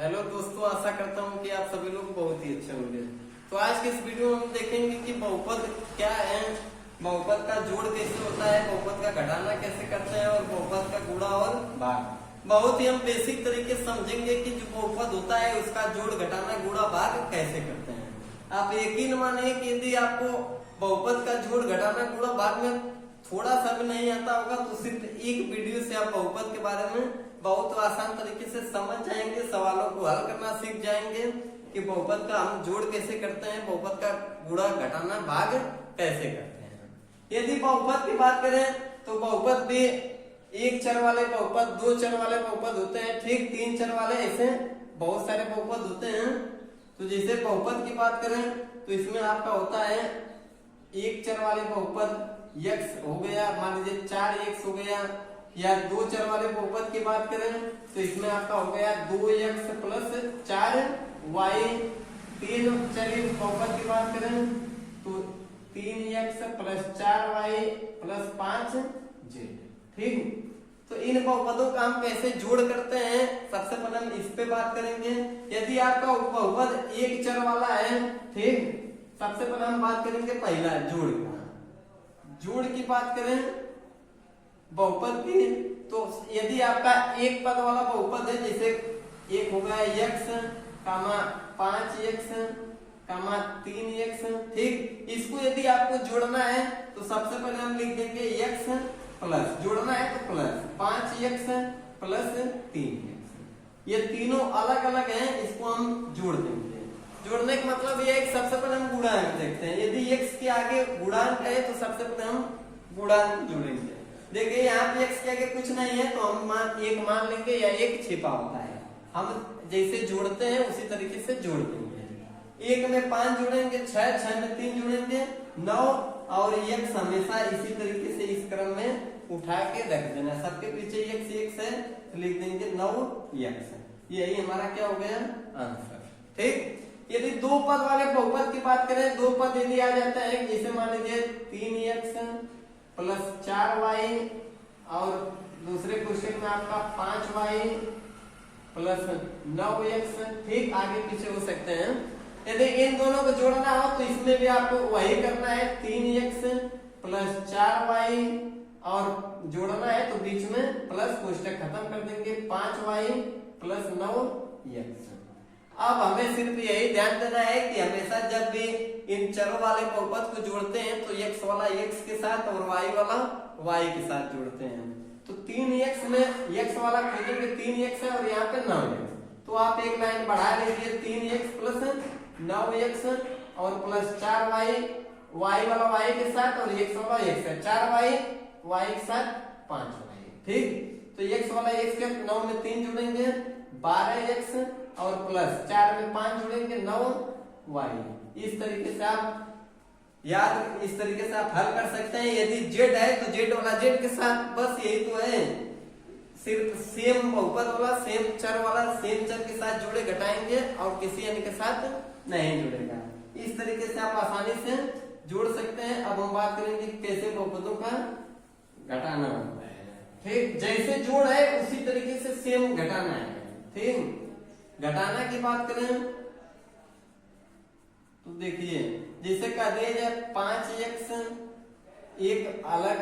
Hello दोस्तों, आशा करता हूँ कि आप सभी लोग बहुत ही अच्छे होंगे। तो आज के इस वीडियो में हम देखेंगे कि बहुपद क्या है, बहुपद का जोड़ कैसे होता है, बहुपद का घटाना कैसे करते हैं और बहुपद का गुणा और भाग। बहुत ही हम बेसिक तरीके से समझेंगे कि जो बहुपद होता है उसका जोड़ घटाना गुणा भाग कैसे करते हैं। आप यकीन मानिए कि यदि आपको बहुपद का जोड़ घटाना गुणा भाग में थोड़ा सा भी नहीं आता होगा तो सिर्फ एक वीडियो से आप बहुपद के बारे में बहुत आसान तरीके से समझ जाएंगे, सवालों को हल करना सीख जाएंगे कि बहुपद का हम जोड़ कैसे करते हैं, बहुपद का गुणा घटाना भाग कैसे करते हैं। यदि बहुपद की बात करें तो बहुपद भी एक चर वाले बहुपद, दो चर वाले बहुपद होते हैं, ठीक, तीन चर वाले, ऐसे बहुत सारे बहुपद होते हैं। तो जैसे बहुपद की बात करें तो इसमें आपका होता है एक चर वाले बहुपद x हो गया, मान लीजिए 4x हो गया, या दो चर वाले बहुपद की बात करें तो इसमें आपका हो गया 2x प्लस 4y। तीन चलिए बहुपद की बात करें तो 3x plus 4y plus 5z, ठीक। तो इन बहुपदों का हम कैसे जोड़ करते हैं, सबसे पहले हम इस पे बात करेंगे। यदि आपका बहुपद एक चर वाला है, ठीक, सबसे पहले हम बात करेंगे पहला जोड़ का। जोड़ की बात करें बहुपद की तो यदि आपका एक पद वाला बहुपद है, जैसे एक हो गया x कामा 5x कामा 3x, ठीक, इसको यदि आपको जोड़ना है तो सबसे पहले हम लिख देंगे x प्लस, जोड़ना है तो प्लस 5x प्लस 3x। ये तीनों अलग अलग हैं, इसको हम जोड़ देंगे। जोड़ने का मतलब ये है कि सबसे पहले हम गुणांक देखते हैं। यदि x के आगे गुणांक है तो सबसे पहले हम गुणांक जोड़ेंगे। देखिए यहाँ पे x के आगे कुछ नहीं है तो हम एक मान लेंगे या एक छिपा होता है, हम जैसे जोड़ते हैं उसी तरीके से जोड़ देंगे। एक में 5 जोड़ेंगे 6, 6 में 3 जोड़ेंगे 9, और x हमेशा इसी तरीके से इस क्रम में उठा के रख देना। सबके पीछे x है तो लिख देंगे 9x। यही हमारा क्या हो गया आंसर, ठीक। यदि दो पद वाले बहुपद की बात करें, दो पद यदि आ जाता है, जैसे मान लीजिए 3x प्लस 4y और दूसरे क्वेश्चन में आपका 5y प्लस 9x, ठीक, आगे पीछे हो सकते हैं। यदि इन दोनों को जोड़ना हो तो इसमें भी आपको वही करना है, 3x प्लस 4y, और जोड़ना है तो बीच में प्लस कोष्टक खत्म कर देंगे, 5y प्लस 9x। अब हमें सिर्फ यही ध्यान देना है कि हमेशा जब भी इन चरों वाले बहुपद को जोड़ते हैं तो x वाला x के साथ और y वाला y के साथ जोड़ते हैं। तो 3x में x वाला खोजेंगे 3x है और यहाँ पे 9x, तो आप एक लाइन बढ़ा लीजिए 3x प्लस 9x और प्लस 4y, y वाला y के साथ और x वाला x है, 4y y के साथ 5y, ठीक। तो x वाला x के 9 में 3 जोड़ेंगे 12x और प्लस 4 में 5 जोड़ेंगे 9y। इस तरीके से आप याद, इस तरीके से आप हल कर सकते हैं। यदि z है तो z वाला z के साथ, बस यही तो है, सिर्फ सेम बहुपद वाला, सेम चर वाला, सेम चर के साथ जोड़े घटाएंगे और किसी अन्य के साथ नहीं जुड़ेगा। इस तरीके से आप आसानी से जोड़ सकते हैं। अब हम बात करेंगे कैसे बहुपदों का घटाना होता है, ठीक। जैसे जोड़ है उसी तरीके से सेम घटाना है, ठीक। घटाना की बात करें तो देखिए जैसे कह दिया जाए 5x एक अलग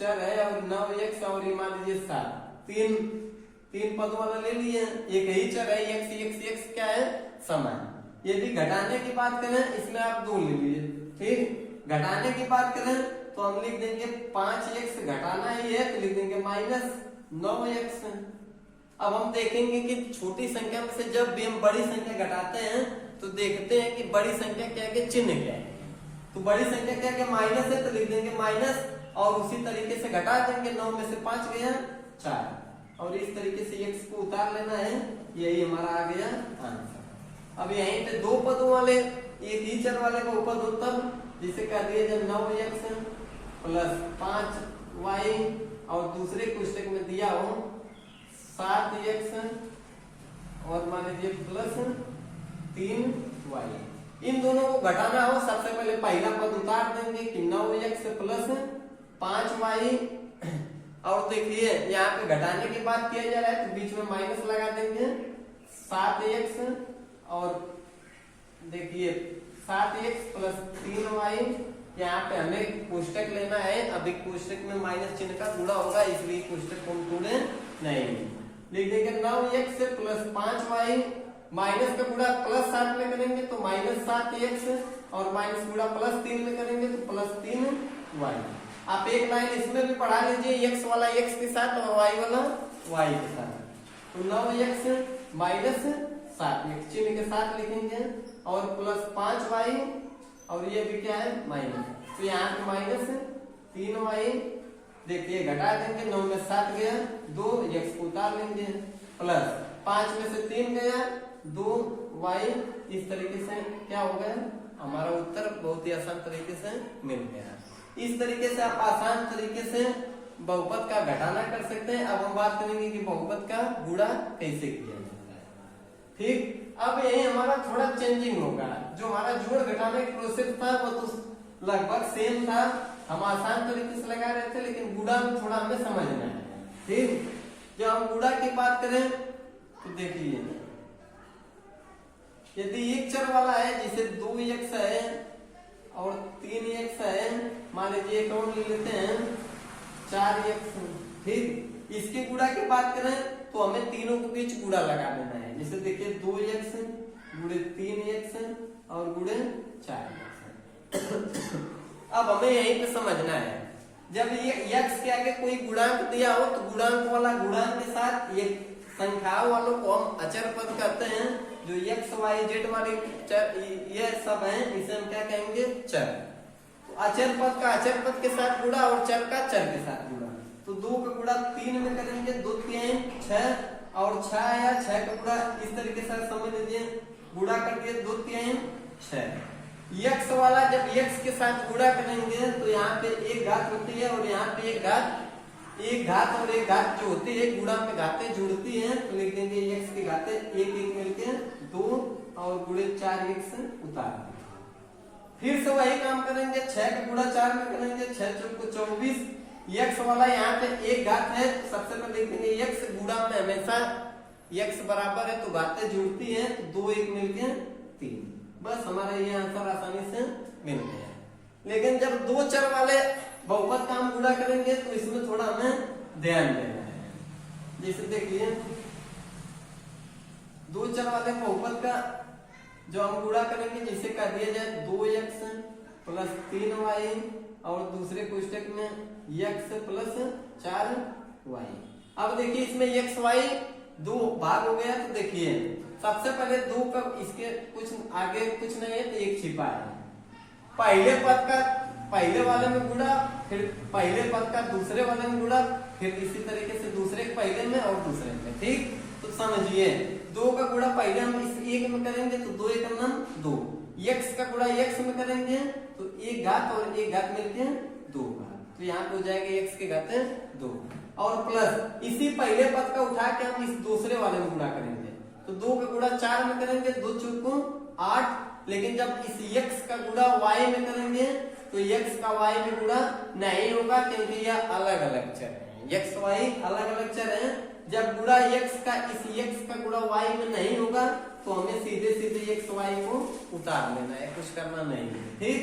चर है और 9x और मान लीजिए 7, तीन पद वाला ले लिए, एक ही चर है x क्या है समान। यदि घटाने की बात करें इसमें आप 2 ले लिए, ठीक। घटाने की बात करें तो हम लिख देंगे 5x घटाना ही है तो लिख देंगे माइनस 9x। अब हम देखेंगे कि छोटी संख्या में से जब भी हम बड़ी संख्या घटाते हैं तो देखते हैं कि बड़ी संख्या क्या है, चिन्ह क्या है। तो बड़ी संख्या क्या है, माइनस है तो लिख देंगे माइनस, और उसी तरीके से घटा देंगे, 9 में से 5 गया 4, और इस तरीके से x को उतार लेना है। यही हमारा आ गया आंसर। अब यहीं पे दो पदों वाले एक ही चर वाले बहुपद हो तब, जिसे कह दिया जब 9x प्लस 5y और दूसरे कोष्टक में दिया हो 7x और मान लीजिए प्लस 3y। इन दोनों को घटाना हो सबसे पहले पहला पद उतार देंगे कि 9x प्लस 5y, और देखिए यहाँ पे घटाने की बात किया जा रहा है तो बीच में माइनस लगा देंगे 7x और देखिए 7x प्लस 3y, यहाँ पे हमें कोष्टक लेना है। अभी कोष्टक में माइनस चिन्ह का गुणा होगा, इसलिए कोष्टक को हम तोड़े नहीं। लिख देंगे 9x प्लस 5y, माइनस का गुणा प्लस 7 में करेंगे तो माइनस 7x और माइनस गुणा प्लस 3 में करेंगे तो प्लस 3y। आप एक लाइन इसमें भी पढ़ा लीजिए, x वाला x के साथ और y वाला y के साथ। तो 9x माइनस 7x चिन्ह के साथ लिखेंगे और प्लस 5y और ये भी क्या है माइनस, तो यहाँ पे माइनस 3y। देखिए घटा देंगे, 9 में 7 गया, 2x को उतार लेंगे, प्लस 5 में से 3 गया, 2y। इस तरीके से क्या हो गया, हमारा उत्तर बहुत ही आसान तरीके से मिल गया। इस तरीके से आप आसान तरीके से बहुपद का घटाना कर सकते हैं। अब हम बात करेंगे कि बहुपद का गुणा कैसे किया जाता है। ठीक, अब यही हमारा थोड़ा चेंजिंग होगा। जो हमारा जोड़ घटाने का प्रोसेस था वो तो लगभग सेम था, हम आसान तरीके से लगा रहे थे, लेकिन गुणा में थोड़ा हमें समझना है। ठीक, जब हम गुणा की बात करें तो देखिए, यदि एक चर वाला है, जैसे 2x है और 3x है, मान लीजिए एक और ले लेते हैं 4x। ठीक, इसके गुणा की बात करें तो हमें तीनों के बीच गुणा लगा देना है। जैसे देखिए 2x गुणे 3x और गुणे 4x। अब हमें यहीं पे समझना है, जब ये x के आगे कोई गुणांक दिया हो तो गुणांक वाला गुणांक के साथ ये संख्याओं वालों को हम अचर पद कहते हैं। जो x y z वाले चर ये सब हैं, इसे हम क्या कहेंगे, चर। तो अचर पद का अचर पद के साथ गुणा और चर का चर के साथ गुणा। तो 2 का गुणा 3 में करेंगे, 2 3 6 और 6 या 6 का गुणा इस तरीके से समझ लीजिए, गुणा कर दिए 2 3 6। x वाला जब x के साथ गुणा करेंगे तो यहाँ पे एक घात होती है और यहाँ पे एक घात और एक घात जो होती है गुणा में घातें जुड़ती हैं, तो लिख देंगे x की घातें एक एक मिलके 2 और गुणे 4x उतार। फिर से वही काम करेंगे, 6 का गुणा 4 में करेंगे, 6 चौको 24। x वाला यहाँ पे एक घात है, सबसे पहले लिख देंगे x गुणा में हमेशा x बराबर है तो घातें जुड़ती हैं, तो 2 1 मिलके 3। बस हमारा ये आंसर आसानी से मिल गया। लेकिन जब दो चर वाले बहुपद का हम गुणा करेंगे तो इसमें थोड़ा हमें ध्यान देना है। जैसे देखिए 2 चर वाले बहुपद का जो हम गुणा करेंगे, जैसे कह दिया जाए 2x प्लस 3y और दूसरे कोष्टक में x प्लस 4y। अब देखिए इसमें x y 2 भाग हो गया, तो देखिए सबसे पहले 2 का इसके कुछ आगे कुछ नहीं है तो 1 छिपा है। पहले पद का पहले वाले में गुणा, फिर पहले पद का दूसरे वाले में गुणा, फिर इसी तरीके से दूसरे के पहले में और दूसरे में। ठीक, तो समझिए 2 का गुणा पहले हम इस 1 में करेंगे तो 2 1 2। x का गुणा x में करेंगे तो एक घात और एक घात मिलके 2 घात, तो यहाँ पे हो जाएगा x के घात 2 और प्लस इसी पहले पद का उठा के हम इस दूसरे वाले में गुणा करेंगे तो 2 का गुणा 4 में करेंगे, 2 चौको 8। लेकिन जब इस x का गुणा y में करेंगे तो x का y में गुणा नहीं होगा, क्योंकि यह अलग अलग चर है। x y अलग अलग चर हैं। जब गुणा x का इस x का गुणा y में नहीं होगा तो हमें सीधे सीधे x y को उतार लेना है, कुछ करना नहीं है। ठीक,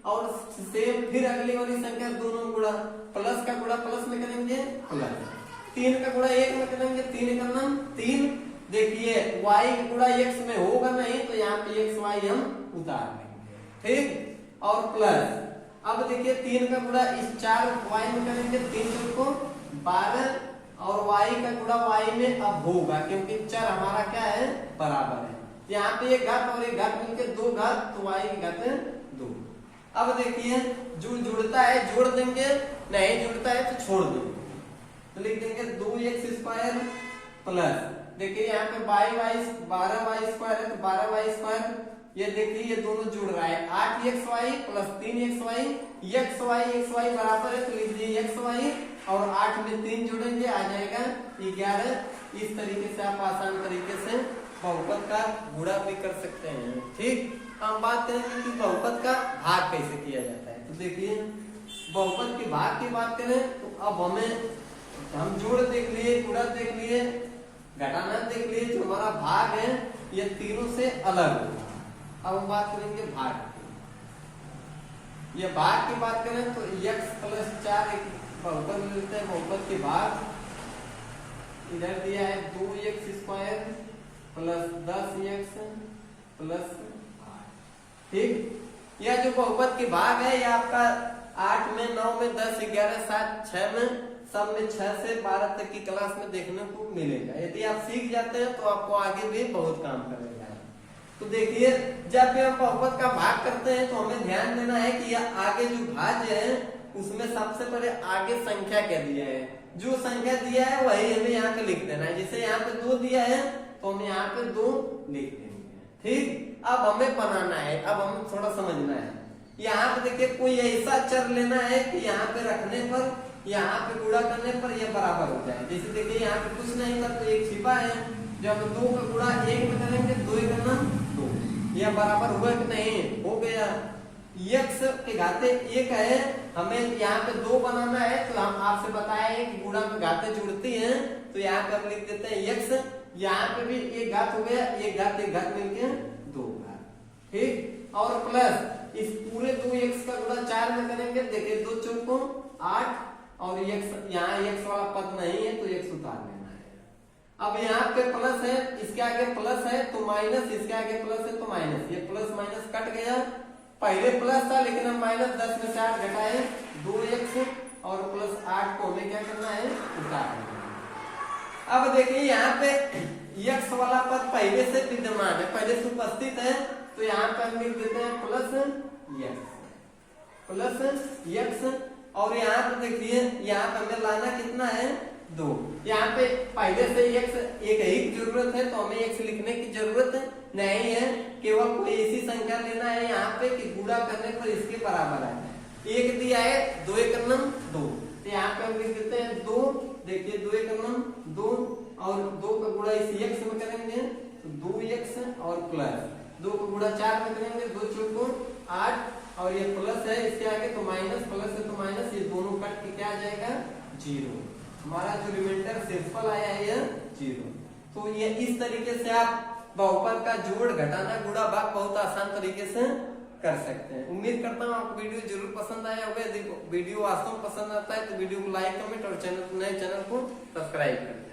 और सेम फिर अगली वाली संख्या दोनों गुणा, प्लस का गुणा प्लस में करेंगे प्लस, 3 का गुणा 1 में करेंगे 3 का नाम 3। देखिए y का गुणा x में होगा नहीं तो यहाँ पे x y हम उतार लेंगे। ठीक, और प्लस अब देखिए 3 का गुणा इस 4 y में करेंगे, 3 को 12 और y का गुणा y में अब होगा, क्योंकि चर हमारा क्या है, बराबर है। यहाँ पे एक घात और एक घात मिलके 2 घात, तो y की घात 2। अब देखिए जुड़ता है जोड़ देंगे, नहीं जुड़ता है तो छोड़ देंगे, तो लिख देंगे 2x स्क्वायर प्लस, देखिए यहाँ पे 12y स्क्वायर है तो 12y स्क्वायर। ये देखिए ये दोनों जुड़ रहा है, 8xy प्लस 3xy, xy बराबर है तो लिख दिए xy और 8 में 3 जोड़ेंगे आ जाएगा 11। इस तरीके से आप आसान तरीके से बहुपद का गुणा भी कर सकते हैं। ठीक, हम बात करेंगे कि बहुपद का भाग कैसे किया जाता है। तो देखिए बहुपद के भाग की बात करें तो अब हम जोड़ देख लिए, गुणा देख लिए, घटाना देख लीजिए, जो हमारा भाग है ये तीनों से अलग होगा। अब हम बात करेंगे भाग की। ये भाग की बात करें तो x प्लस 4 एक बहुपद मिलते हैं, बहुपद के भाग इधर दिया है 2x square plus 10x plus 8। ठीक, यह जो बहुपद के भाग है ये आपका 8 में, 9 में, 10, 11, 7, 6 में, सब में 6 से 12 तक की क्लास में देखने को मिलेगा। यदि आप सीख जाते हैं तो आपको आगे भी बहुत काम करेगा। तो देखिए, जब भी हम बहुपद का भाग करते हैं तो हमें ध्यान देना है कि यह आगे जो भाज्य है उसमें सबसे पहले आगे संख्या क्या दिया है, जो संख्या दिया है वही हमें यहाँ पे लिख देना है। जैसे यहाँ पे 2 दिया है तो हम यहाँ पे 2 लिख देंगे। ठीक, अब हमें बनाना है, अब हमें थोड़ा समझना है। यहाँ पे देखिए कोई ऐसा चर लेना है कि यहाँ पे रखने पर, यहाँ पे गुणा करने पर यह बराबर हो जाए। जैसे देखिए यहाँ पे कुछ नहीं था तो एक छिपा है, जब 2 का गुणा 1 में करेंगे 2 करना 2, यह बराबर हुआ कि नहीं, हो गया। x के घाते 1 है, हमें यहाँ पे 2 बनाना है तो हम आपसे बताया है कि गुणा में घाते जुड़ती हैं, तो यहाँ पे हम लिख देते हैं x, यहाँ पे भी 1 घात हो गया, 1 घात मिलके 2 घात। ठीक, और प्लस इस पूरे 2x का गुणा 4 में करेंगे, देखिए 2 चौको 8, और x यहाँ x वाला पद नहीं है तो x उतार लेना है। अब यहाँ पे प्लस है, इसके आगे प्लस है तो माइनस, इसके आगे प्लस है तो माइनस, ये प्लस माइनस कट गया। पहले प्लस था लेकिन हम माइनस 10 में से 8 घटाए 2x, और प्लस 8 को हमें क्या करना है, उतार देना। अब देखिए यहाँ पे x वाला पद पहले से विद्यमान है, पहले से उपस्थित है, तो यहाँ पे हम लिख देते हैं प्लस x, और यहाँ पे देखिए यहाँ पे हमें लाना कितना है, 2। यहाँ पे पहले से x एक ही जरूरत है तो हमें x लिखने की जरूरत नहीं है, केवल कोई ऐसी संख्या लेना है यहाँ पे कि गुणा करने पर इसके बराबर है। 1 दिया है, 2 एकम 2, तो यहाँ पे हम लिख देते हैं 2। देखिए 2 एकम 2, और 2 का गुणा इस x में करेंगे तो 2x, और प्लस 2 का गुणा 4 में करेंगे 2 चौको 8, और ये प्लस है, इसके आगे तो माइनस, प्लस है तो माइनस, ये दोनों कट के क्या आ जाएगा, 0। हमारा जो रिमाइंडर शेषफल आया है यह 0। तो ये इस तरीके से आप बहुपद का जोड़, घटाना, गुणा, भाग बहुत आसान तरीके से कर सकते हैं। उम्मीद करता हूँ आपको वीडियो जरूर पसंद आया होगा। यदि वीडियो वास्तव में पसंद आता है तो वीडियो को लाइक, कमेंट और नए चैनल को सब्सक्राइब करें।